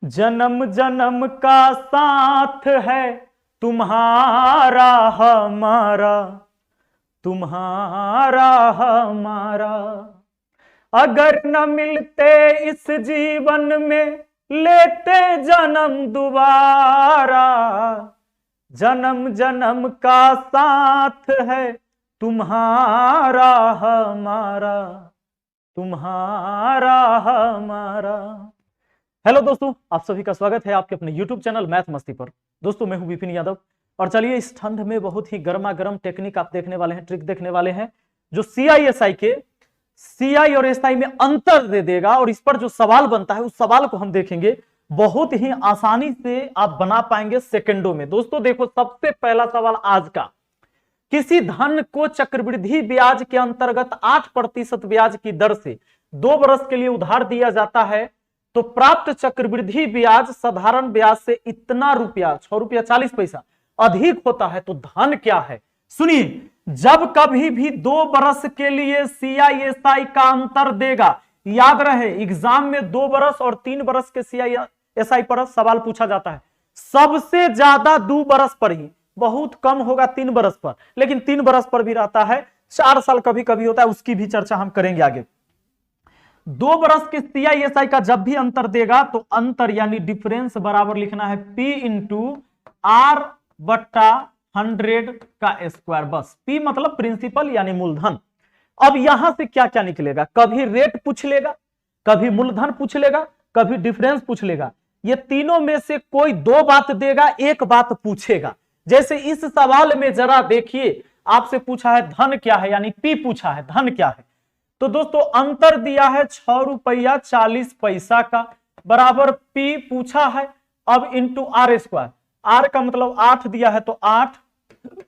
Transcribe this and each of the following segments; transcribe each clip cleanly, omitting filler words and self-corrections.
जन्म जन्म का साथ है तुम्हारा हमारा, तुम्हारा हमारा। अगर न मिलते इस जीवन में लेते जन्म दोबारा। जन्म जन्म का साथ है तुम्हारा हमारा, तुम्हारा हमारा। हेलो दोस्तों, आप सभी का स्वागत है आपके अपने YouTube चैनल मैथ मस्ती पर। दोस्तों मैं हूं विपिन यादव और चलिए इस ठंड में बहुत ही गर्मा गर्म टेक्निक आप देखने वाले हैं, ट्रिक देखने वाले हैं जो CI/SI के CI और SI में अंतर दे देगा और इस पर जो सवाल बनता है उस सवाल को हम देखेंगे। बहुत ही आसानी से आप बना पाएंगे सेकंडों में। दोस्तों देखो, सबसे पहला सवाल आज का, किसी धन को चक्रवृद्धि ब्याज के अंतर्गत 8% ब्याज की दर से 2 वर्ष के लिए उधार दिया जाता है तो प्राप्त चक्रवृद्धि ब्याज साधारण ब्याज से इतना रुपया 6 रुपया 40 पैसा अधिक होता है तो धन क्या है। सुनिए, जब कभी भी 2 वर्ष के लिए CI/SI का अंतर देगा, याद रहे एग्जाम में 2 वर्ष और 3 वर्ष के CI/SI पर सवाल पूछा जाता है। सबसे ज्यादा 2 वर्ष पर ही, बहुत कम होगा 3 वर्ष पर, लेकिन 3 वर्ष पर भी रहता है, 4 साल कभी कभी होता है, उसकी भी चर्चा हम करेंगे आगे। 2 वर्ष के CI/SI का जब भी अंतर देगा तो अंतर यानी डिफरेंस बराबर लिखना है P इंटू R बट्टा 100 का स्क्वायर। बस P मतलब प्रिंसिपल यानी मूलधन। अब यहां से क्या क्या निकलेगा, कभी रेट पूछ लेगा, कभी मूलधन पूछ लेगा, कभी डिफरेंस पूछ लेगा। ये तीनों में से कोई 2 बात देगा, एक बात पूछेगा। जैसे इस सवाल में जरा देखिए, आपसे पूछा है धन क्या है, यानी P पूछा है धन क्या है। तो दोस्तों अंतर दिया है 6 रुपया 40 पैसा का, बराबर P पूछा है। अब इंटू R स्क्वायर, R का मतलब 8 दिया है तो 8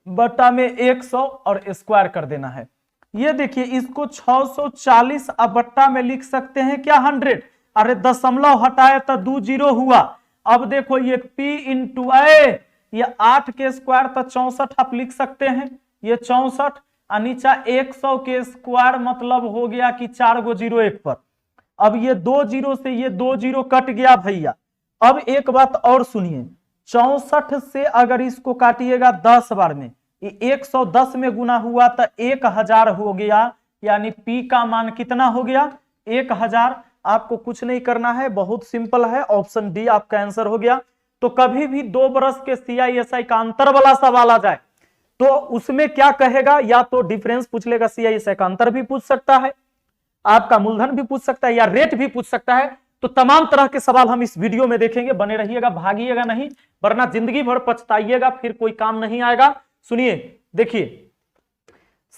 बटा में 100 और स्क्वायर कर देना है। ये देखिए, इसको 640 अब बट्टा में लिख सकते हैं क्या 100। अरे दशमलव हटाए तो 2 जीरो हुआ। अब देखो ये P इंटू ये 8 के स्क्वायर तो 64 आप लिख सकते हैं, ये 64 नीचा 100 के स्क्वायर मतलब हो गया कि 4 गो जीरो एक पर। अब ये 2 जीरो से ये 2 जीरो कट गया भैया। अब एक बात और सुनिए, 64 से अगर इसको काटिएगा 10 बार में, ये 110 में गुना हुआ तो 1000 हो गया, यानी P का मान कितना हो गया 1000। आपको कुछ नहीं करना है, बहुत सिंपल है, ऑप्शन डी आपका आंसर हो गया। तो कभी भी 2 वर्ष के CI/SI का अंतर वाला सवाल आ जाए तो उसमें क्या कहेगा, या तो डिफरेंस पूछ लेगा, CI/SI का अंतर भी पूछ सकता है, आपका मूलधन भी पूछ सकता है, या रेट भी पूछ सकता है। तो तमाम तरह के सवाल हम इस वीडियो में देखेंगे, बने रहिएगा, भागिएगा नहीं, वरना जिंदगी भर पछताइएगा, फिर कोई काम नहीं आएगा। सुनिए, देखिए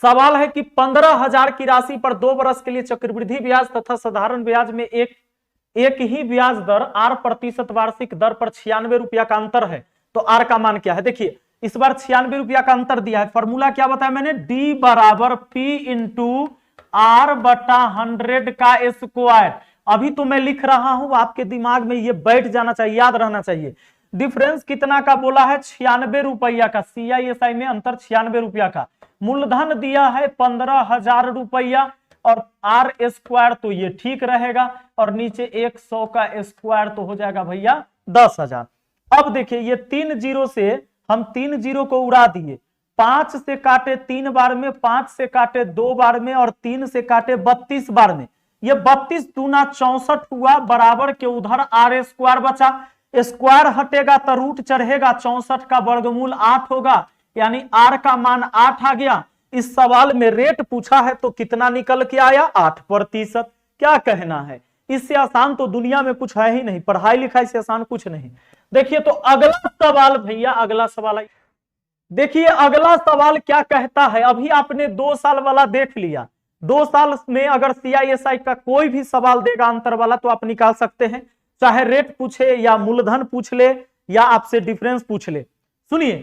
सवाल है कि 15,000 की राशि पर 2 वर्ष के लिए चक्रवृद्धि ब्याज तथा साधारण ब्याज में एक ही ब्याज दर R% वार्षिक दर पर 96 रुपया का अंतर है तो R का मान क्या है। देखिए इस बार 96 रुपया का अंतर दिया है, फॉर्मूला क्या बताया मैंने, D बराबर P इंटू R बटा 100 का स्क्वायर। अभी तो मैं लिख रहा हूं, आपके दिमाग में ये बैठ जाना चाहिए, याद रहना चाहिए। डिफरेंस कितना का बोला है, 96 रुपया का, CI/SI में अंतर 96 रुपया का। मूलधन दिया है 15,000 रुपया और R स्क्वायर तो ये ठीक रहेगा, और नीचे 100 का स्क्वायर तो हो जाएगा भैया 10,000। अब देखिए ये 3 जीरो से हम 3 जीरो को उड़ा दिए, 5 से काटे 3 बार में, 5 से काटे 2 बार में और 3 से काटे 32 बार में। ये 32 दूना 64 हुआ, बराबर के उधर R स्क्वायर बचा, स्क्वायर हटेगा तो रूट चढ़ेगा, 64 का वर्गमूल 8 होगा, यानी R का मान 8 आ गया। इस सवाल में रेट पूछा है तो कितना निकल के आया, 8%। क्या कहना है, इससे आसान तो दुनिया में कुछ है ही नहीं, पढ़ाई लिखाई से आसान कुछ नहीं। देखिए तो अगला सवाल भैया, अगला सवाल देखिए, अगला सवाल क्या कहता है। अभी आपने 2 साल वाला देख लिया, 2 साल में अगर CI/SI का कोई भी सवाल देगा अंतर वाला तो आप निकाल सकते हैं, चाहे रेट पूछे या मूलधन पूछ ले या आपसे डिफरेंस पूछ ले। सुनिए,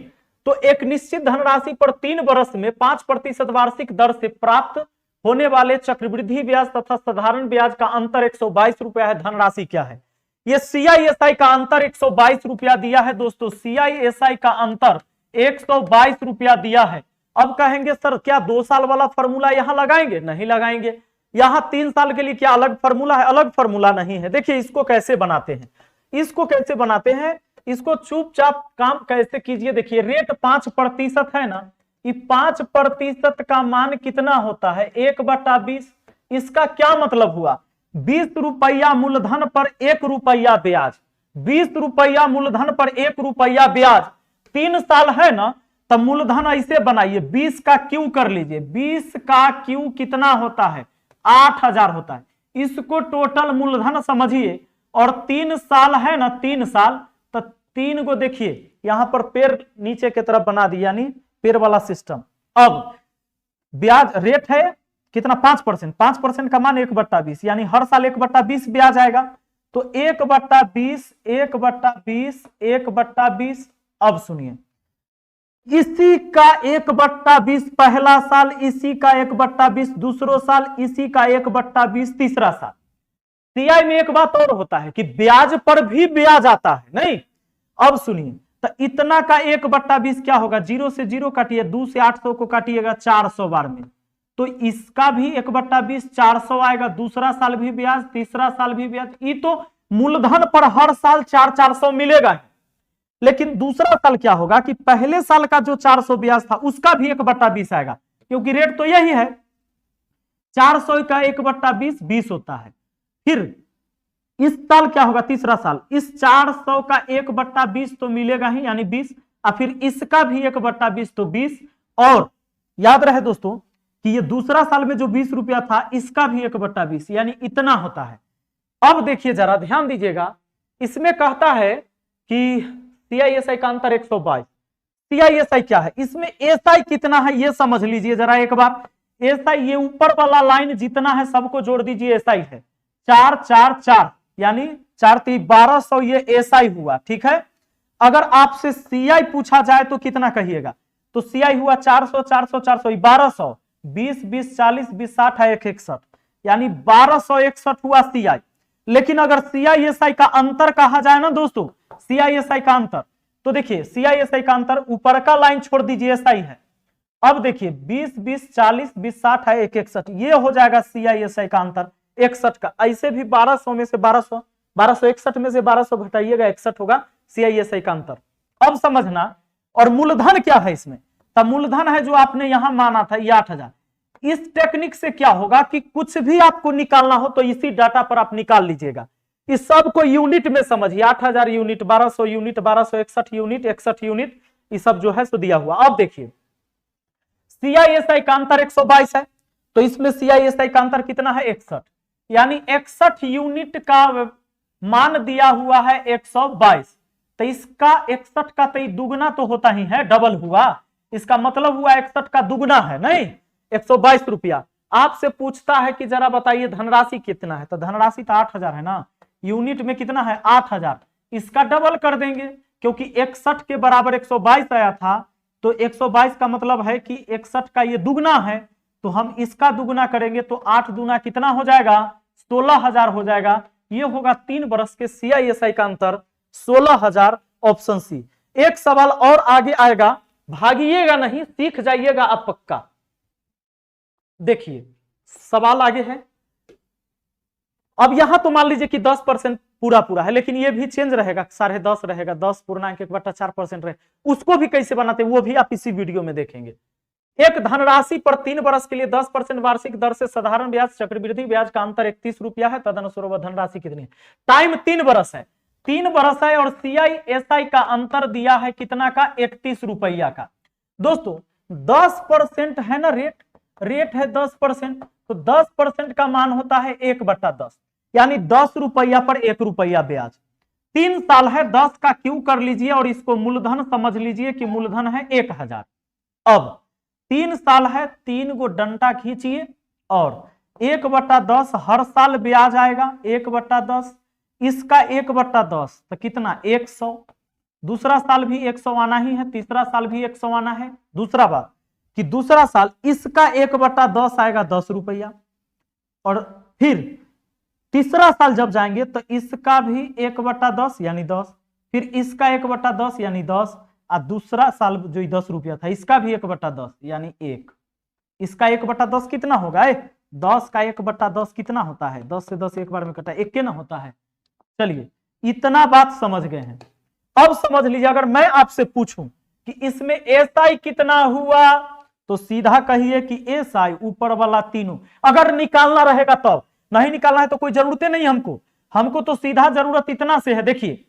तो एक निश्चित धनराशि पर 3 वर्ष में 5% वार्षिक दर से प्राप्त होने वाले चक्रवृद्धि ब्याज तथा साधारण ब्याज का अंतर 122 रुपया है। धनराशि क्या है, ये CI/SI का अंतर 122 रुपया दिया है। दोस्तों CI/SI का अंतर 122 रुपया दिया है। अब कहेंगे सर क्या 2 साल वाला फॉर्मूला यहां लगाएंगे, नहीं लगाएंगे। यहां 3 साल के लिए क्या अलग फॉर्मूला है, अलग फॉर्मूला नहीं है। देखिए इसको कैसे बनाते हैं, इसको कैसे बनाते हैं, इसको चुपचाप काम कैसे कीजिए। देखिए रेट 5% है ना, ये 5% का मान कितना होता है 1/20। इसका क्या मतलब हुआ, 20 रुपया मूलधन पर 1 रुपया ब्याज, 20 रुपया मूलधन पर 1 रुपया ब्याज, 3 साल है ना, तब मूलधन ऐसे बनाइए 20 का क्यू कर लीजिए, 20 का क्यू कितना होता है 8000 होता है। इसको टोटल मूलधन समझिए, और 3 साल है ना, 3 साल, तो 3 को देखिए यहां पर पेड़ नीचे की तरफ बना दिया, यानी पेड़ वाला सिस्टम। अब ब्याज रेट है कितना 5%, 5% का मान 1/20, यानी हर साल 1/20 ब्याज आएगा। तो 1/20, 1/20, 1/20। अब सुनिए, इसी का 1/20 पहला साल, इसी का 1/20 दूसरा साल, इसी का 1/20 तीसरा साल। सीआई में एक बात और होता है कि ब्याज पर भी ब्याज आता है, नहीं। अब सुनिए, तो इतना का 1/20 क्या होगा, 0 से 0 काटिए, 2 से 800 को काटिएगा 400 बार में, तो इसका भी 1/20 400 आएगा। दूसरा साल भी ब्याज, तीसरा साल भी ब्याज। ये तो मूलधन पर हर साल 400 मिलेगा। लेकिन दूसरा साल क्या होगा कि पहले साल का जो 400 ब्याज था उसका भी 1/20 आएगा, क्योंकि रेट तो यही है। 400 का 1/20 20 होता है। फिर इस साल क्या होगा, तीसरा साल, इस 400 का 1/20 तो मिलेगा ही, यानी 20, और फिर इसका भी 1/20 तो 20। और याद रहे दोस्तों कि ये दूसरा साल में जो 20 रुपया था, इसका भी 1/20, यानी इतना होता है। अब देखिए जरा ध्यान दीजिएगा, इसमें कहता है कि सीआईएसआई का अंतर 122। सीआईएसआई क्या है, इसमें एसआई कितना है ये समझ लीजिए जरा एक बार। एसआई ये ऊपर वाला लाइन जितना है सबको जोड़ दीजिए, एसआई है 4 4 4, यानी 4 3 1200, ये एसआई हुआ। ठीक है, अगर आपसे सीआई पूछा जाए तो कितना कहिएगा, तो सीआई हुआ 400 400 400 1200, 20 20 40 20 60 है 161, यानी 1261 हुआ सीआई। लेकिन अगर सीआईएसआई का अंतर कहा जाए ना दोस्तों, सीआईएसआई का अंतर, तो देखिए सीआईएसआई का अंतर ऊपर का लाइन छोड़ दीजिए, एसआई है। अब देखिए 20 20 40 20 60 है 161, ये हो जाएगा सीआईएसआई का अंतर 61 का। ऐसे भी 1200 में से 1261 में से 1200 घटाइएगा 61 होगा सीआईएसआई का अंतर। अब समझना, और मूलधन क्या है इसमें, तब मूलधन है जो आपने यहां माना था ये 8000। इस टेक्निक से क्या होगा कि कुछ भी आपको निकालना हो तो इसी डाटा पर आप निकाल लीजिएगा। इस सब को यूनिट में समझिए, 8000 यूनिट, 1200 यूनिट, 1261 यूनिट, 61 यूनिट, ये सब जो है सो दिया हुआ। अब देखिए सीआईएसआई का अंतर 122 है, तो इसमें सीआईएसआई का अंतर कितना है 61, यानी 61 यूनिट का मान दिया हुआ है 122, तो इसका 61 का तो दुगना तो होता ही है, डबल हुआ, इसका मतलब हुआ 61 का दुगना है, नहीं 122 रुपया। आपसे पूछता है कि जरा बताइए धनराशि कितना है, तो धनराशि तो 8000 है ना, यूनिट में कितना है 8000, इसका डबल कर देंगे, क्योंकि 61 के बराबर 122 आया था, तो 122 का मतलब है कि 61 का ये दुगना है, तो हम इसका दुगना करेंगे तो 8 दूना कितना हो जाएगा 16000 हो जाएगा। ये होगा 3 वर्ष के सीआईएसआई का अंतर 16000, ऑप्शन सी। एक सवाल और आगे आएगा, भागिएगा नहीं, सीख जाइएगा आप पक्का। देखिए सवाल आगे है। अब यहां तो मान लीजिए कि 10% पूरा पूरा है, लेकिन ये भी चेंज रहेगा, 10.5 रहेगा, 10.1/4% रहेगा, उसको भी कैसे बनाते हैं वो भी आप इसी वीडियो में देखेंगे। एक धनराशि पर 3 वर्ष के लिए 10% वार्षिक दर से साधारण ब्याज चक्रवृद्धि ब्याज का अंतर 31 रुपया है, तदनुसार वह धनराशि कितनी है। टाइम 3 वर्ष है, 3 वर्ष है, और सीआईएसआई का अंतर दिया है कितना का 31 रुपया का। दोस्तों 10% है ना, रेट है 10%, तो 10% का मान होता है 1/10, यानी 10 रुपया पर 1 रुपया ब्याज। 3 साल है, 10 का क्यू कर लीजिए और इसको मूलधन समझ लीजिए कि मूलधन है 1000। अब 3 साल है, 3 गो डंडा खींचिए और 1/10 हर साल ब्याज आएगा 1/10, इसका 1/10 तो कितना 100, दूसरा साल भी 100 आना ही है, तीसरा साल भी 100 आना है। दूसरा बात कि दूसरा साल इसका 1/10 आएगा 10 रुपया, और फिर तीसरा साल जब जाएंगे तो इसका भी 1/10 यानी 10, फिर इसका 1/10 यानी 10, और दूसरा साल जो 10 रुपया था इसका भी 1/10 यानी 1। इसका 1/10 कितना होगा 10 का 1/10 कितना होता है, 10 से 10 एक बार में कटा 1 के ना होता है। चलिए इतना बात समझ गए हैं। अब समझ लीजिए, अगर मैं आपसे पूछूं कि इसमें एसआई कितना हुआ, तो सीधा कहिए कि एसआई ऊपर वाला तीनों। अगर निकालना रहेगा तब, नहीं निकालना है तो कोई जरूरत नहीं हमको तो सीधा जरूरत इतना से है, देखिए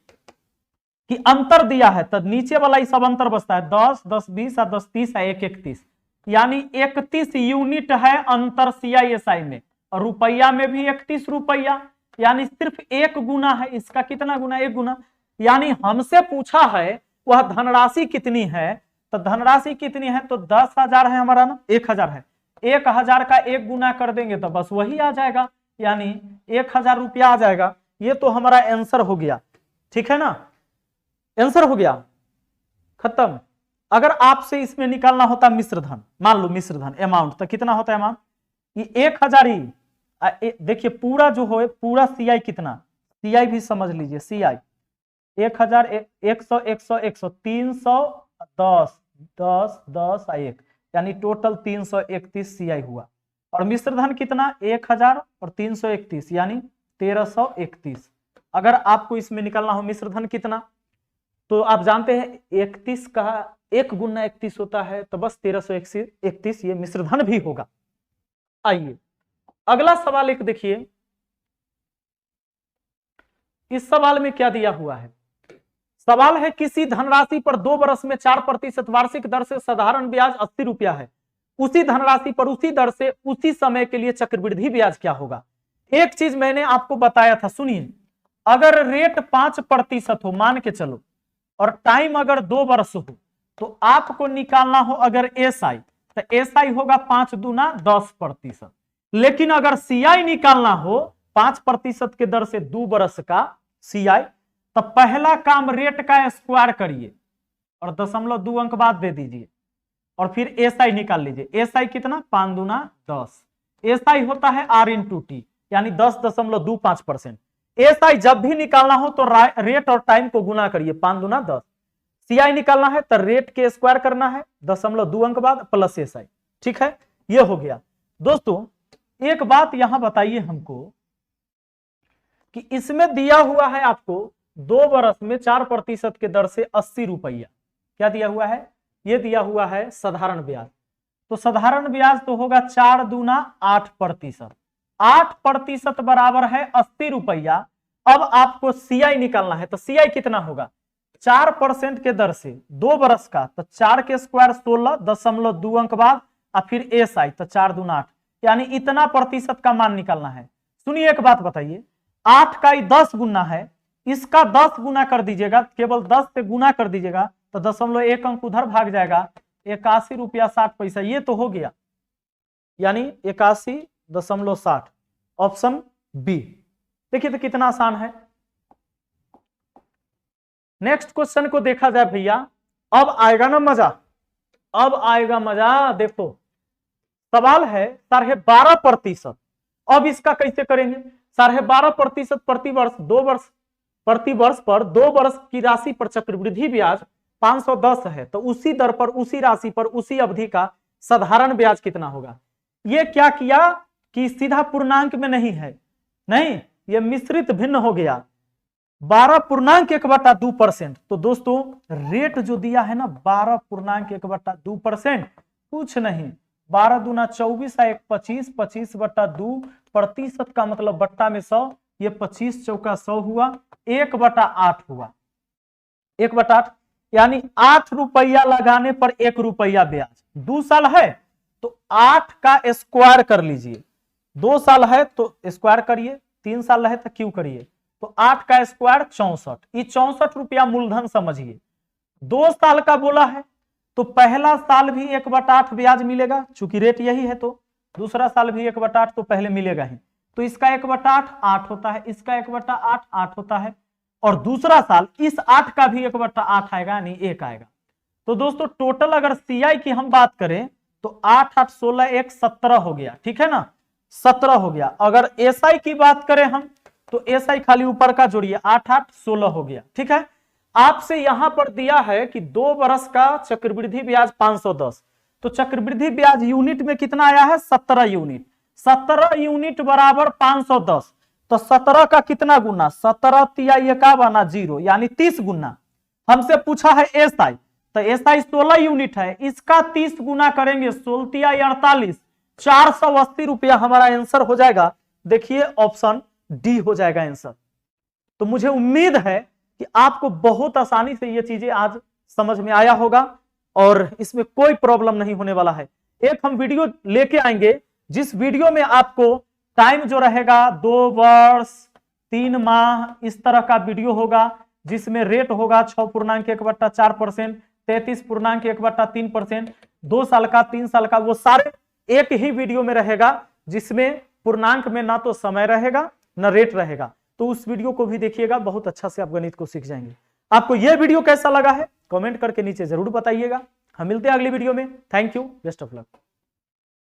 कि अंतर दिया है तो नीचे वाला ही सब अंतर बचता है, 10, 10, 20 और 10, 30 है 1, 31, यानी 31 यूनिट है अंतर सीआईएसआई में, और रुपया में भी 31 रुपया, यानी सिर्फ 1 गुना है। इसका कितना गुना? 1 गुना। यानी हमसे पूछा है वह धनराशि कितनी है, तो धनराशि कितनी है तो 10,000 है हमारा ना, 1,000 है, 1,000 का 1 गुना कर देंगे तो बस वही आ जाएगा, यानी 1,000 रुपया आ जाएगा। ये तो हमारा आंसर हो गया, ठीक है ना, आंसर हो गया, खत्म। अगर आपसे इसमें निकालना होता मिश्र धन, मान लो मिश्र धन अमाउंट, तो कितना होता है अमाउंट? ये 1,000 ही, देखिए पूरा जो हो पूरा सीआई कितना, सीआई भी समझ लीजिए, सीआई 1,000, 100, 100, 100, 310, 10, 10, 1, यानी टोटल 331 सीआई हुआ। और मिश्र धन कितना? 1,000 और 331, यानी 1331। अगर आपको इसमें निकालना हो मिश्र धन कितना, तो आप जानते हैं 31 का 1 गुना 31 होता है, तो बस 1331 ये मिश्र धन भी होगा। आइए अगला सवाल एक देखिए, इस सवाल में क्या दिया हुआ है? सवाल है किसी धनराशि पर 2 वर्ष में 4% वार्षिक दर से साधारण ब्याज 80 रुपया है, उसी धनराशि पर उसी दर से उसी समय के लिए चक्रवृद्धि ब्याज क्या होगा? एक चीज मैंने आपको बताया था, सुनिए, अगर रेट 5% हो मान के चलो, और टाइम अगर 2 वर्ष हो, तो आपको निकालना हो अगर एसआई, तो एसआई होगा 5 दूना 10%। लेकिन अगर सीआई निकालना हो 5% के दर से 2 वर्ष का सीआई, तो पहला काम रेट का स्क्वायर करिए और 0.2 अंक बाद दे दीजिए, और फिर एसआई निकाल लीजिए। एसआई कितना? 5 दूना 10। एसआई होता है आर इंटू टी, यानी 10.25%। एसआई जब भी निकालना हो तो रेट और टाइम को गुना करिए, 5 दूना 10। सीआई निकालना है तो रेट के स्क्वायर करना है 0.2 अंक बाद प्लस एसआई, ठीक है, ये हो गया। दोस्तों एक बात यहां बताइए हमको कि इसमें दिया हुआ है आपको 2 वर्ष में 4% के दर से 80 रुपया, क्या दिया हुआ है? ये दिया हुआ है साधारण ब्याज, तो साधारण ब्याज तो होगा 4 दूना 8%, 8% बराबर है 80 रुपया। अब आपको सीआई निकालना है, तो सीआई कितना होगा? 4% के दर से 2 वर्ष का, तो 4 के स्क्वायर 16, 0.2 अंक बाद, और फिर एसआई तो 4 दूना 8, यानी इतना प्रतिशत का मान निकालना है। सुनिए एक बात बताइए, 8 का 10 गुना है, इसका 10 गुना कर दीजिएगा, केवल 10 से गुना कर दीजिएगा तो 0.1 अंक उधर भाग जाएगा, 81 रुपया 60 पैसा, ये तो हो गया, यानी 81.60, ऑप्शन बी। देखिए तो कितना आसान है। नेक्स्ट क्वेश्चन को देखा जाए भैया, अब आएगा ना मजा, अब आएगा मजा। देखो सवाल है 12.5%, अब इसका कैसे करेंगे? 12.5% प्रति वर्ष, 2 वर्ष, प्रति वर्ष पर 2 वर्ष की राशि पर चक्रवृद्धि ब्याज 510 है, तो उसी दर पर उसी राशि पर उसी अवधि का साधारण ब्याज कितना होगा? ये क्या किया कि सीधा पूर्णांक में नहीं है, नहीं, ये मिश्रित भिन्न हो गया, 12.1/2%। तो दोस्तों रेट जो दिया है ना 12.1/2%, कुछ नहीं, 12 दूना 24 है 25, 25/2% का मतलब बट्टा में 100, ये 25 चौका 100 हुआ, 1/8 हुआ, 1/8, यानी 8 रुपया लगाने पर 1 रुपया ब्याज। 2 साल है तो 8 का स्क्वायर कर लीजिए, 2 साल है तो स्क्वायर करिए, 3 साल है तो क्यों करिए, तो 8 का स्क्वायर 64, ये 64 रुपया मूलधन समझिए। 2 साल का बोला है तो पहला साल भी 1/8 ब्याज मिलेगा, चूंकि रेट यही है, तो दूसरा साल भी 1/8 तो पहले मिलेगा ही, तो इसका 1/8 8 होता है, इसका 1/8 8 होता है, और दूसरा साल इस 8 का भी 1/8 आएगा, यानी 1 आएगा। तो दोस्तों टोटल अगर सीआई की हम बात करें तो 8 8 16 1 17 हो गया, ठीक है ना, 17 हो गया। अगर एसआई की बात करें हम तो एसआई खाली ऊपर का जोड़िए, 8 8 16 हो गया, ठीक है। आपसे यहां पर दिया है कि 2 वर्ष का चक्रवृद्धि ब्याज 510, तो चक्रवृद्धि ब्याज यूनिट में कितना आया है? 17 यूनिट, 17 यूनिट बराबर 510, तो 17 का कितना गुना, 17 तिया एका बना 0 यानी 30 गुना। हमसे पूछा है एसआई, तो एसआई 16 यूनिट है, इसका 30 गुना करेंगे, 16 तिया 48, 480 रुपया हमारा आंसर हो जाएगा। देखिए ऑप्शन डी हो जाएगा आंसर। तो मुझे उम्मीद है कि आपको बहुत आसानी से ये चीजें आज समझ में आया होगा और इसमें कोई प्रॉब्लम नहीं होने वाला है। एक हम वीडियो लेके आएंगे जिस वीडियो में आपको टाइम जो रहेगा 2 वर्ष 3 माह इस तरह का वीडियो होगा, जिसमें रेट होगा 6.1/4%, 33.1/3%, 2 साल का 3 साल का, वो सारे एक ही वीडियो में रहेगा, जिसमें पूर्णांक में ना तो समय रहेगा ना रेट रहेगा। तो उस वीडियो को भी देखिएगा, बहुत अच्छा से आप गणित को सीख जाएंगे। आपको यह वीडियो कैसा लगा है कमेंट करके नीचे जरूर बताइएगा। हम मिलते हैं अगली वीडियो में। Thank you, best of luck.